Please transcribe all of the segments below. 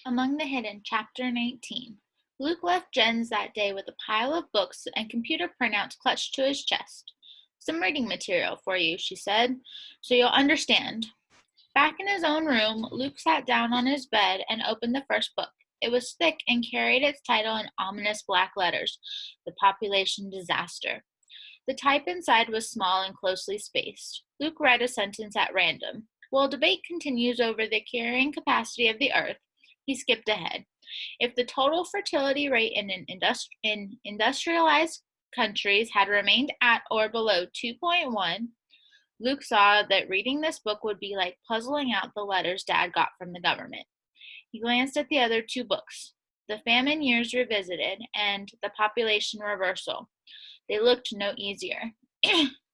Among the Hidden, Chapter 19. Luke left Jen's that day with a pile of books and computer printouts clutched to his chest. Some reading material for you, she said, so you'll understand. Back in his own room, Luke sat down on his bed and opened the first book. It was thick and carried its title in ominous black letters, The Population Disaster. The type inside was small and closely spaced. Luke read a sentence at random. While debate continues over the carrying capacity of the earth, he skipped ahead. If the total fertility rate in industrialized countries had remained at or below 2.1, Luke saw that reading this book would be like puzzling out the letters Dad got from the government. He glanced at the other two books, The Famine Years Revisited and The Population Reversal. They looked no easier.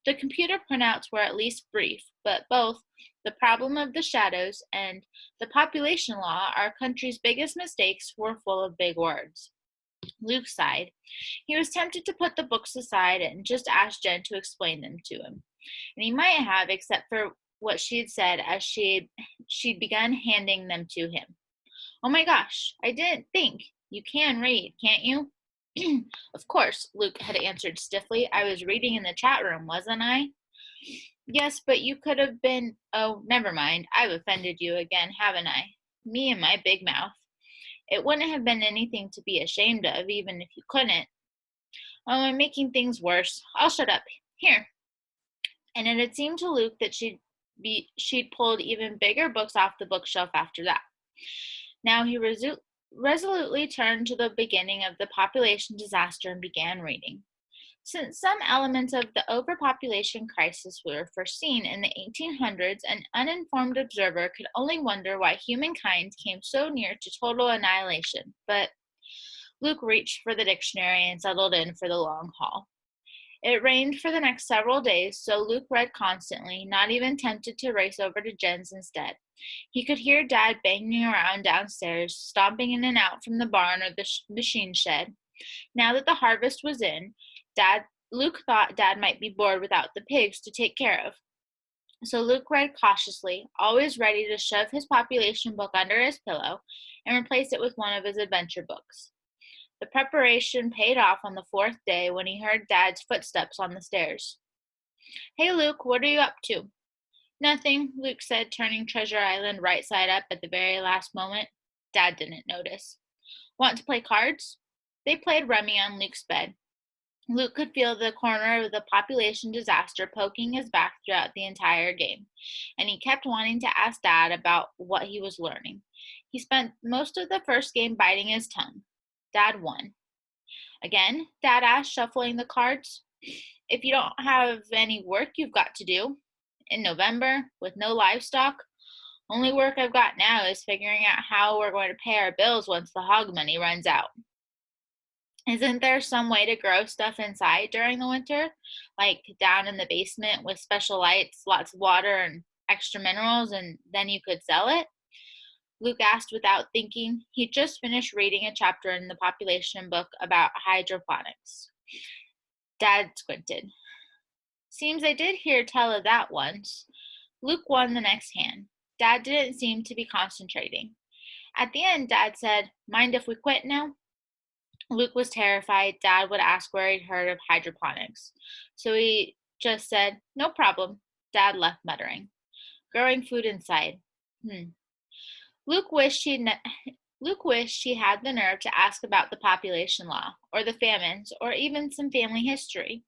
The computer printouts were at least brief, but both The Problem of the Shadows and The Population Law, our country's biggest mistakes, were full of big words. Luke sighed. He was tempted to put the books aside and just ask Jen to explain them to him. And he might have, except for what she had said as she'd begun handing them to him. Oh my gosh, I didn't think. You can read, can't you? Of course, Luke had answered stiffly. I was reading in the chat room, wasn't I? Yes, but you could have been. Oh, never mind. I've offended you again, haven't I? Me and my big mouth. It wouldn't have been anything to be ashamed of, even if you couldn't. Oh, I'm making things worse. I'll shut up. Here. And it had seemed to Luke that she'd pulled even bigger books off the bookshelf after that. Now he resolutely turned to the beginning of the population disaster and began reading. Since some elements of the overpopulation crisis were foreseen in the 1800s, an uninformed observer could only wonder why humankind came so near to total annihilation. But Luke reached for the dictionary and settled in for the long haul. It rained for the next several days, so Luke read constantly, not even tempted to race over to Jen's instead. He could hear Dad banging around downstairs, stomping in and out from the barn or the machine shed. Now that the harvest was in, Luke thought Dad might be bored without the pigs to take care of. So Luke read cautiously, always ready to shove his population book under his pillow and replace it with one of his adventure books. The preparation paid off on the fourth day when he heard Dad's footsteps on the stairs. Hey, Luke, what are you up to? Nothing, Luke said, turning Treasure Island right side up at the very last moment. Dad didn't notice. Want to play cards? They played rummy on Luke's bed. Luke could feel the corner of the population disaster poking his back throughout the entire game, and he kept wanting to ask Dad about what he was learning. He spent most of the first game biting his tongue. Dad won. Again, Dad asked, shuffling the cards. If you don't have any work you've got to do. In November, with no livestock, only work I've got now is figuring out how we're going to pay our bills once the hog money runs out. Isn't there some way to grow stuff inside during the winter? Like down in the basement with special lights, lots of water, and extra minerals, and then you could sell it? Luke asked without thinking. He'd just finished reading a chapter in the population book about hydroponics. Dad squinted. Seems I did hear tell of that once. Luke won the next hand. Dad didn't seem to be concentrating. At the end, Dad said, Mind if we quit now? Luke was terrified Dad would ask where he'd heard of hydroponics. So he just said, No problem. Dad left muttering. Growing food inside. Luke wished he had the nerve to ask about the population law, or the famines, or even some family history.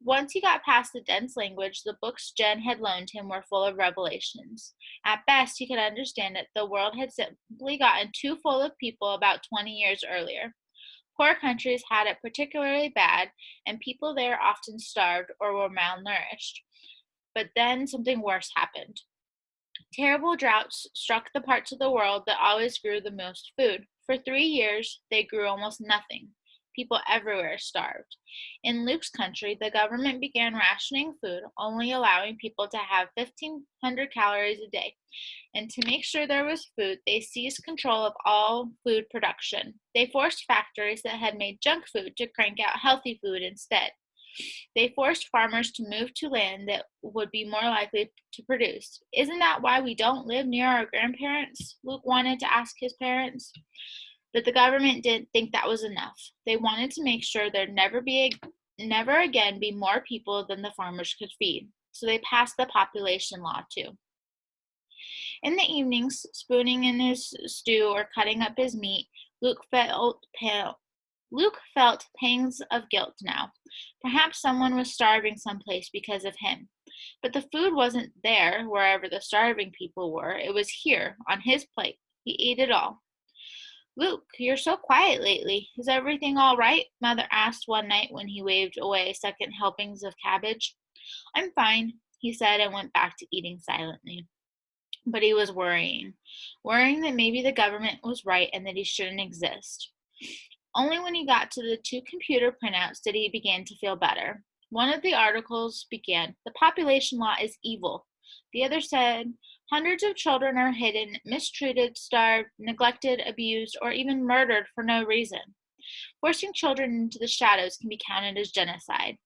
Once he got past the dense language, the books Jen had loaned him were full of revelations. At best, he could understand that the world had simply gotten too full of people about 20 years earlier. Poor countries had it particularly bad, and people there often starved or were malnourished. But then something worse happened. Terrible droughts struck the parts of the world that always grew the most food. For 3 years, they grew almost nothing. People everywhere starved. In Luke's country, the government began rationing food, only allowing people to have 1,500 calories a day. And to make sure there was food, they seized control of all food production. They forced factories that had made junk food to crank out healthy food instead. They forced farmers to move to land that would be more likely to produce. Isn't that why we don't live near our grandparents? Luke wanted to ask his parents. But the government didn't think that was enough. They wanted to make sure there'd never again be more people than the farmers could feed. So they passed the population law too. In the evenings, spooning in his stew or cutting up his meat, Luke felt pangs of guilt now. Perhaps someone was starving someplace because of him. But the food wasn't there wherever the starving people were. It was here, on his plate. He ate it all. Luke, you're so quiet lately. Is everything all right? Mother asked one night when he waved away second helpings of cabbage. I'm fine, he said and went back to eating silently. But he was worrying that maybe the government was right and that he shouldn't exist. Only when he got to the 2 computer printouts did he begin to feel better. One of the articles began, "The population law is evil." The other said, "Hundreds of children are hidden, mistreated, starved, neglected, abused, or even murdered for no reason. Forcing children into the shadows can be counted as genocide."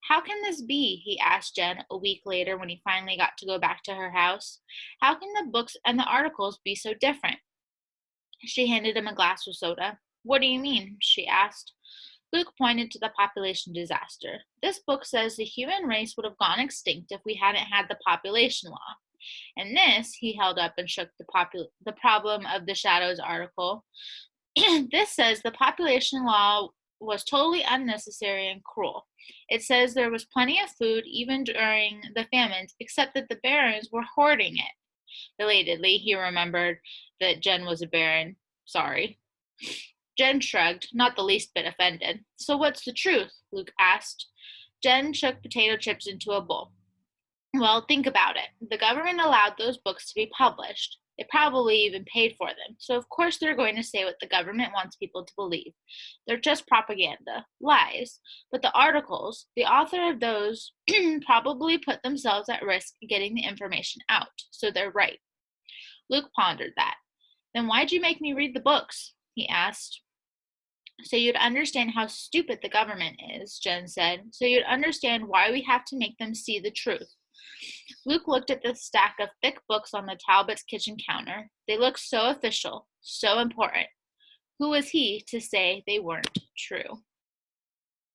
"How can this be?" he asked Jen a week later when he finally got to go back to her house. "How can the books and the articles be so different?" She handed him a glass of soda. "What do you mean?" she asked. Luke pointed to the population disaster. "This book says the human race would have gone extinct if we hadn't had the population law. And this," he held up and shook the problem of the shadows article, "this says the population law was totally unnecessary and cruel. It says there was plenty of food even during the famines, except that the barons were hoarding it." Belatedly, he remembered that Jen was a baron. Sorry. Jen shrugged, not the least bit offended. "So what's the truth?" Luke asked. Jen shook potato chips into a bowl. "Well, think about it. The government allowed those books to be published. They probably even paid for them. So of course they're going to say what the government wants people to believe. They're just propaganda, lies. But the articles, the author of those probably put themselves at risk getting the information out. So they're right." Luke pondered that. "Then why'd you make me read the books?" he asked. "So you'd understand how stupid the government is," Jen said. "So you'd understand why we have to make them see the truth." Luke looked at the stack of thick books on the Talbots' kitchen counter. They looked so official, so important. Who was he to say they weren't true?